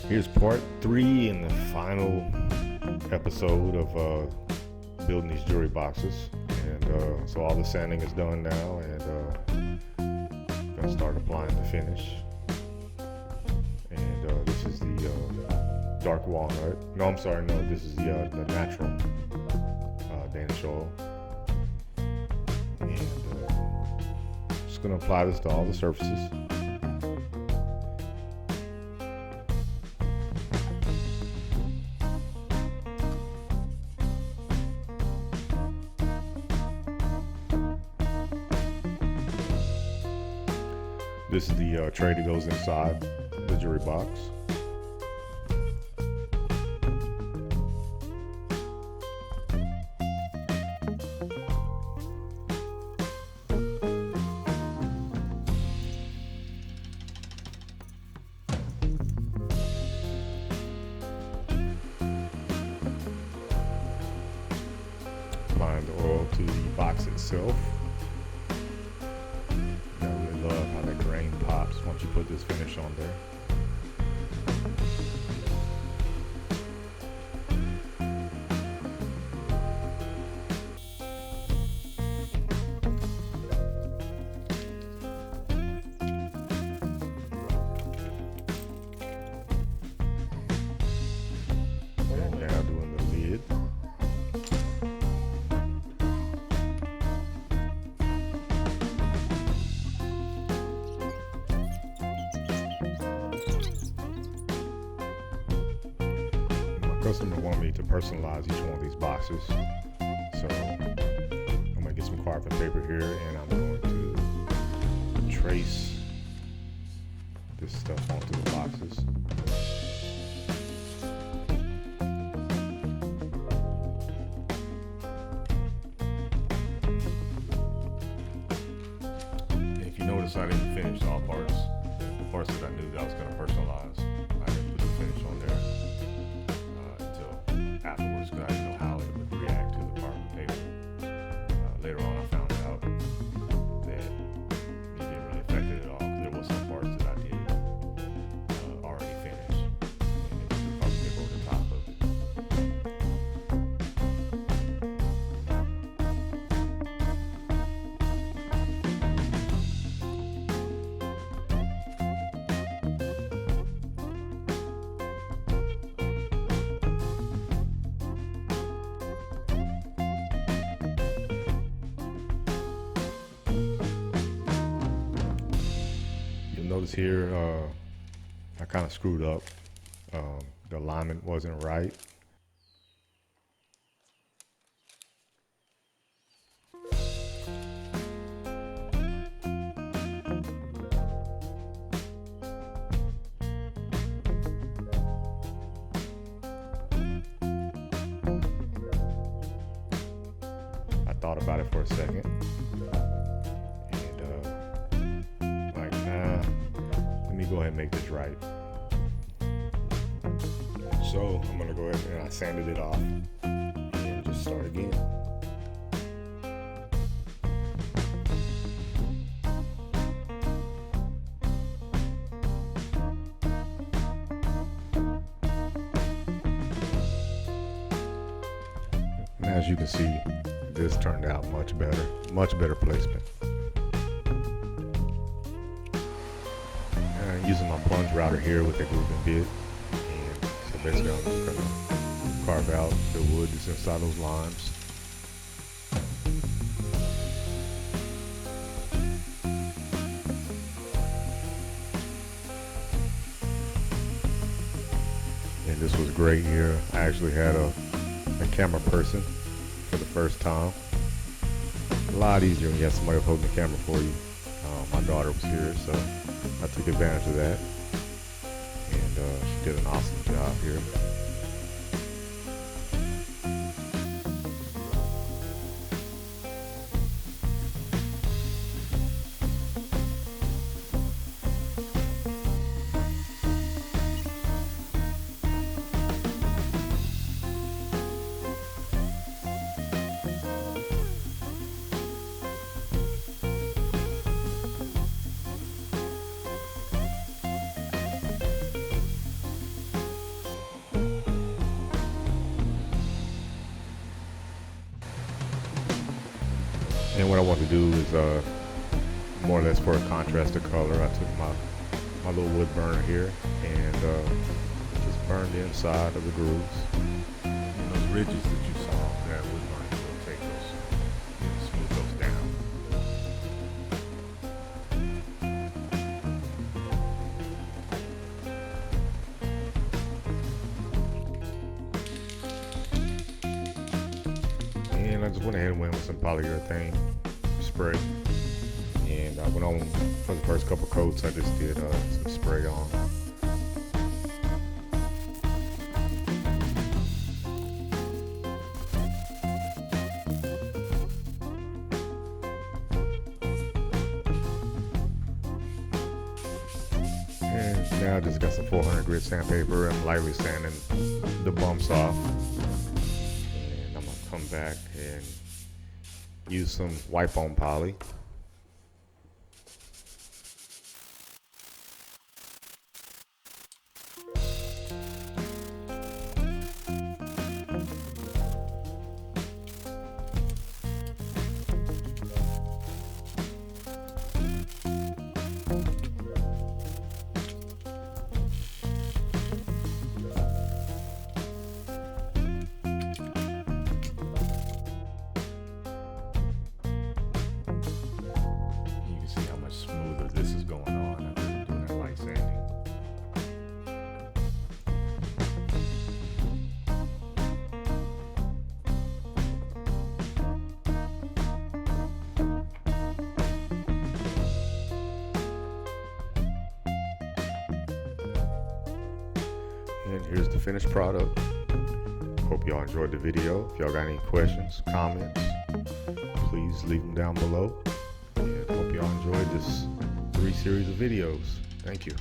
Here's part 3 and the final episode of building these jewelry boxes. And so all the sanding is done now, and gonna start applying the finish. And this is the dark walnut. No, I'm sorry, no, this is the natural Danish oil. And just gonna apply this to all the surfaces. This is the tray that goes inside the jewelry box. Applying the oil to the box itself. Love how the grain pops once you put this finish on there. And now doing the lid. Customer want me to personalize each one of these boxes, so I'm gonna get some carbon paper here, and I'm going to trace this stuff onto the boxes. And if you notice, I didn't finish all parts. The parts that I knew that I was going to personalize, I didn't put the finish on there afterwards, because I didn't know how it would react to the carbon paper. Later on, I found out that it didn't really affect it at all, because there was some parts that I did already finish, and it was the carbon paper over the top of it. Notice here, I kind of screwed up. The alignment wasn't right. I thought about it for a second. Let me go ahead and make this right. So I'm gonna go ahead and I sanded it off and just start again. And as you can see, this turned out much better placement. Using my plunge router here with a grooving bit, and so basically I'm just going to carve out the wood that's inside those lines. And this was great here. I actually had a camera person for the first time. A lot easier when you have somebody holding the camera for you. My daughter was here, so I took advantage of that, and she did an awesome job here. And what I want to do is more or less for a contrasted color. I took my little wood burner here and just burned the inside of the grooves. And those ridges that you saw, that wood burner will take those, smooth those down. And I just went ahead and went with some polyurethane spray. And I went on for the first couple coats. I just did some spray on. And now I just got some 400 grit sandpaper. I'm lightly sanding the bumps off. And I'm gonna come back and use some wipe on poly. Smoother this is going on after doing that light sanding. And here's the finished product. Hope y'all enjoyed the video. If y'all got any questions, comments, please leave them down below. And hope y'all enjoyed this 3 series of videos. Thank you.